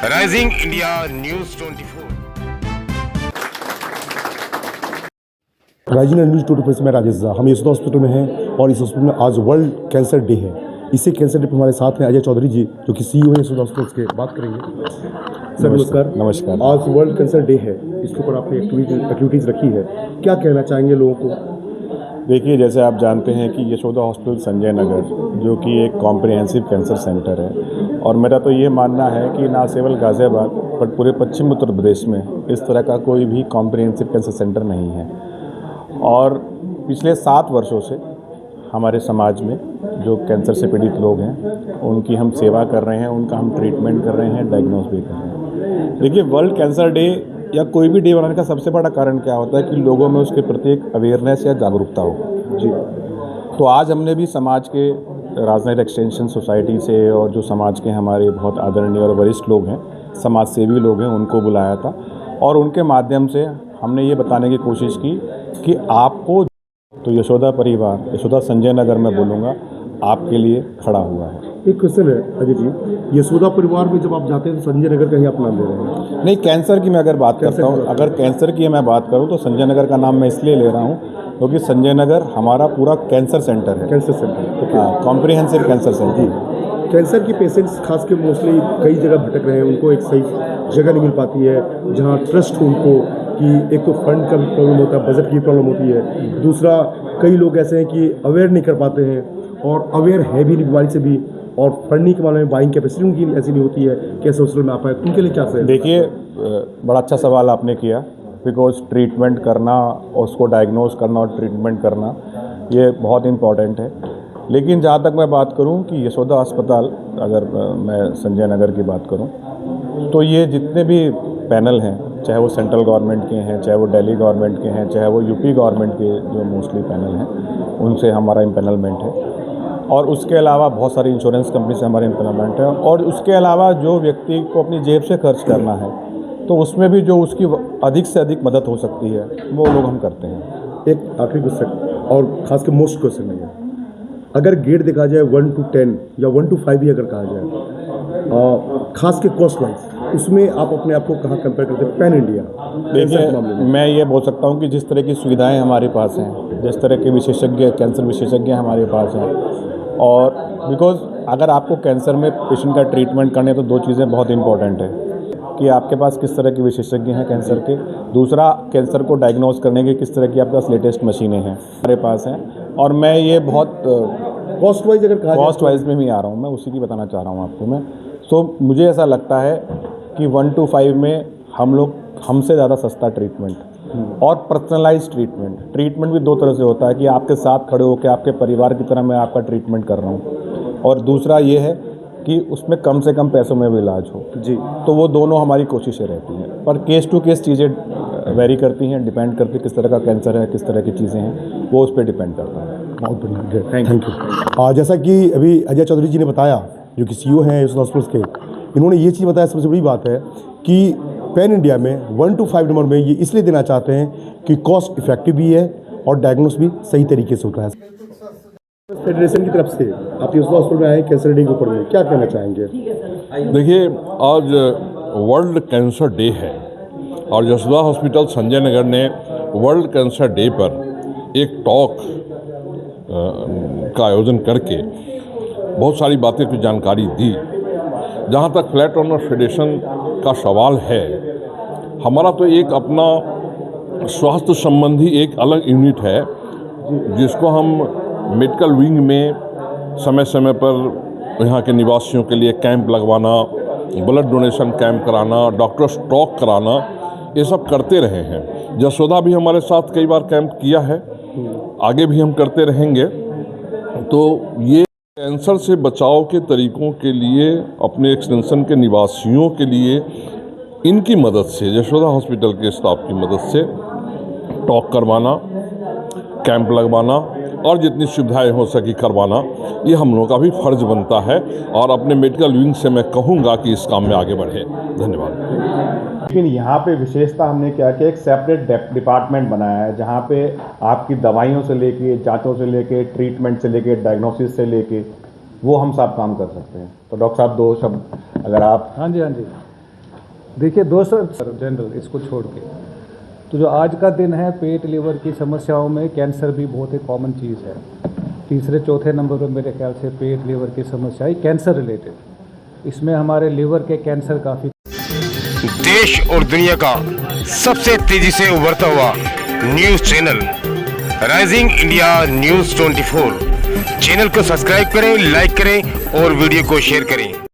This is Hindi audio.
Rising India news 24। Rising news 24 में राजेश झा। हम यशोदा हॉस्पिटल में हैं और इस हॉस्पिटल में आज वर्ल्ड कैंसर डे है। इसी कैंसर डे पर हमारे साथ हैं अजय चौधरी जी, जो कि CEO है यशोदा हॉस्पिटल के। बात करेंगे। सर नमस्कार। नमस्कार। आज वर्ल्ड कैंसर डे है, इसके ऊपर आपने एक्टिविटीज़ रखी है, क्या कहना चाहेंगे लोगों को? देखिए, जैसे आप जानते हैं कि यशोदा हॉस्पिटल संजय नगर जो कि एक कॉम्प्रिहेंसिव कैंसर सेंटर है, और मेरा तो ये मानना है कि ना केवल गाज़ियाबाद बट पूरे पश्चिम उत्तर प्रदेश में इस तरह का कोई भी कॉम्प्रिहेंसिव कैंसर सेंटर नहीं है। और पिछले 7 वर्षों से हमारे समाज में जो कैंसर से पीड़ित लोग हैं उनकी हम सेवा कर रहे हैं, उनका हम ट्रीटमेंट कर रहे हैं, डायग्नोस भी कर रहे हैं। देखिए, वर्ल्ड कैंसर डे या कोई भी डे बनाने का सबसे बड़ा कारण क्या होता है कि लोगों में उसके प्रति एक अवेयरनेस या जागरूकता हो। जी, तो आज हमने भी समाज के राजनैतिक एक्सटेंशन सोसाइटी से और जो समाज के हमारे बहुत आदरणीय और वरिष्ठ लोग हैं, समाज सेवी लोग हैं, उनको बुलाया था और उनके माध्यम से हमने ये बताने की कोशिश की कि आपको तो यशोदा परिवार, यशोदा संजय नगर में बोलूँगा, आपके लिए खड़ा हुआ है। एक क्वेश्चन है अजय जी, यशोदा परिवार में जब आप जाते हैं तो संजय नगर का ही आप नाम ले रहे हैं? नहीं, कैंसर की मैं अगर बात करता हूँ, अगर कैंसर की मैं बात करूँ तो संजय नगर का नाम मैं इसलिए ले रहा हूँ क्योंकि संजय नगर हमारा पूरा कैंसर सेंटर है। कैंसर सेंटर, हाँ, कॉम्प्रिहेंसिव कैंसर सेंटर। कैंसर के पेशेंट्स खास के मोस्टली कई जगह भटक रहे हैं, उनको एक सही जगह नहीं मिल पाती है जहाँ ट्रस्ट हो उनको, कि एक तो फंड का भी प्रॉब्लम होता है, बजट की प्रॉब्लम होती है, दूसरा कई लोग ऐसे हैं कि अवेयर नहीं कर पाते हैं और अवेयर है भी नहीं बीमारी से भी, और फंडिंग के मामले में बाइंग कैपेसिटी उनकी ऐसी नहीं होती है कि ऐसे हॉस्पिटल में आ पाए। उनके लिए क्या सही? देखिए, बड़ा अच्छा सवाल आपने किया, बिकॉज ट्रीटमेंट करना, उसको डायग्नोस करना और ट्रीटमेंट करना ये बहुत इम्पॉर्टेंट है। लेकिन जहाँ तक मैं बात करूँ कि यशोदा अस्पताल, अगर मैं संजय नगर की बात करूँ तो ये जितने भी पैनल हैं, चाहे वो सेंट्रल गवर्नमेंट के हैं, चाहे वो दिल्ली गवर्नमेंट के हैं, चाहे वो यूपी गवर्नमेंट के जो मोस्टली पैनल हैं, उनसे हमारा इम्पैनलमेंट है। और उसके अलावा बहुत सारी इंश्योरेंस कंपनी से हमारा इम्पैनलमेंट है। और उसके अलावा जो व्यक्ति को अपनी जेब से खर्च करना है तो उसमें भी जो उसकी अधिक से अधिक मदद हो सकती है वो लोग हम करते हैं। एक आखिरी क्वेश्चन और खास के मोस्ट क्वेश्चन नहीं है, अगर ग्रेड देखा जाए 1 to 10 या 1 to 5 भी अगर कहा जाए, खास के कॉस्ट वाइज, उसमें आप अपने आप को कहाँ कंपेयर करते हैं पैन इंडिया? देखिए, मैं ये बोल सकता हूँ कि जिस तरह की सुविधाएं हमारे पास हैं, जिस तरह के विशेषज्ञ, कैंसर विशेषज्ञ हमारे पास हैं, और बिकॉज अगर आपको कैंसर में पेशेंट का ट्रीटमेंट करने तो 2 चीज़ें बहुत इंपॉर्टेंट है कि आपके पास किस तरह के विशेषज्ञ हैं कैंसर के, दूसरा कैंसर को डायग्नोस करने की किस तरह की आपके पास लेटेस्ट मशीनें हैं हमारे पास हैं। और मैं ये बहुत कॉस्ट वाइज अगर कहा, कॉस्ट वाइज में भी आ रहा हूँ, मैं उसी की बताना चाह रहा हूँ आपको मैं। तो मुझे ऐसा लगता है कि 1 to 5 में हम लोग हमसे ज़्यादा सस्ता ट्रीटमेंट और पर्सनलाइज ट्रीटमेंट भी 2 तरह से होता है कि आपके साथ खड़े होकर आपके परिवार की तरह मैं आपका ट्रीटमेंट कर रहा हूँ, और दूसरा ये है कि उसमें कम से कम पैसों में भी इलाज हो। जी, तो वो दोनों हमारी कोशिशें रहती हैं, पर केस टू केस चीज़ें वेरी करती हैं, डिपेंड करती है किस तरह का कैंसर है, किस तरह की चीज़ें हैं, वो उस पर डिपेंड करता है। बहुत बढ़िया, थैंक यू। जैसा कि अभी अजय चौधरी जी ने बताया, जो कि CEO हैं यशोदा हॉस्पिटल्स के, इन्होंने ये चीज़ बताया, सबसे बड़ी बात है कि पैन इंडिया में 1 to 5 नंबर में ये इसलिए देना चाहते हैं कि कॉस्ट इफेक्टिव भी है और डायग्नोस भी सही तरीके से होता है। फेडरेशन की तरफ से आप यशोदा हॉस्पिटल में आए कैंसर डे के ऊपर में क्या कहना चाहेंगे? देखिए, आज वर्ल्ड कैंसर डे है और यशोदा हॉस्पिटल संजय नगर ने वर्ल्ड कैंसर डे पर एक टॉक का आयोजन करके बहुत सारी बातें की जानकारी दी। जहाँ तक फ्लैट ऑनर फेडरेशन का सवाल है, हमारा तो एक अपना स्वास्थ्य संबंधी एक अलग यूनिट है जिसको हम मेडिकल विंग में समय समय पर यहाँ के निवासियों के लिए कैंप लगवाना, ब्लड डोनेशन कैंप कराना, डॉक्टर्स टॉक कराना, ये सब करते रहे हैं। यशोदा भी हमारे साथ कई बार कैंप किया है, आगे भी हम करते रहेंगे। तो ये कैंसर से बचाव के तरीकों के लिए अपने एक्सटेंशन के निवासियों के लिए इनकी मदद से, यशोदा हॉस्पिटल के स्टाफ की मदद से टॉक करवाना, कैंप लगवाना और जितनी सुविधाएं हो सकी करवाना, ये हम लोगों का भी फर्ज बनता है। और अपने मेडिकल विंग से मैं कहूँगा कि इस काम में आगे बढ़े। धन्यवाद। लेकिन यहाँ पे विशेषता हमने क्या किया, एक सेपरेट डिपार्टमेंट बनाया है जहाँ पे आपकी दवाइयों से लेके, जांचों से लेके, ट्रीटमेंट से लेके, डायग्नोसिस से लेके वो हम सब काम कर सकते हैं। तो डॉक्टर साहब 2 शब्द अगर आप। हाँ जी। देखिए दोस्तों, जनरल इसको छोड़ के तो जो आज का दिन है, पेट लीवर की समस्याओं में कैंसर भी बहुत ही कॉमन चीज़ है। तीसरे चौथे नंबर पर मेरे ख्याल से पेट लीवर की समस्या कैंसर रिलेटेड, इसमें हमारे लीवर के कैंसर काफ़ी। देश और दुनिया का सबसे तेजी से उभरता हुआ news channel rising India news 24 channel को सब्सक्राइब करें, लाइक करें और वीडियो को शेयर करें।